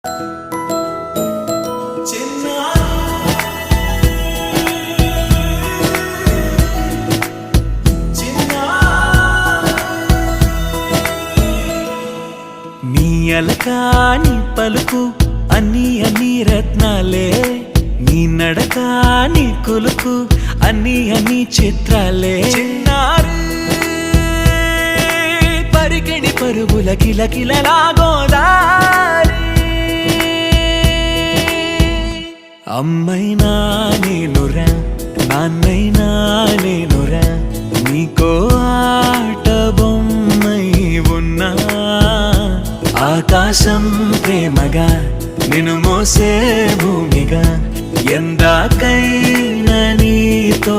నీ అలకాని పలుకు అన్ని అన్ని రత్నాలే, నీ నడక నీ కొలుకు అన్ని అన్ని చిత్రాలే. చిన్నారి పరికిణి పరుగుల కిలకిలలా గోదారి, అమ్మైనా నేనురా నాన్నైనా నేనురా, నీకో ఆట బొమ్మై ఉన్నా. ఆకాశం ప్రేమగా నిన్ను మోసే భూమిగా, ఎందాకైనా నీతో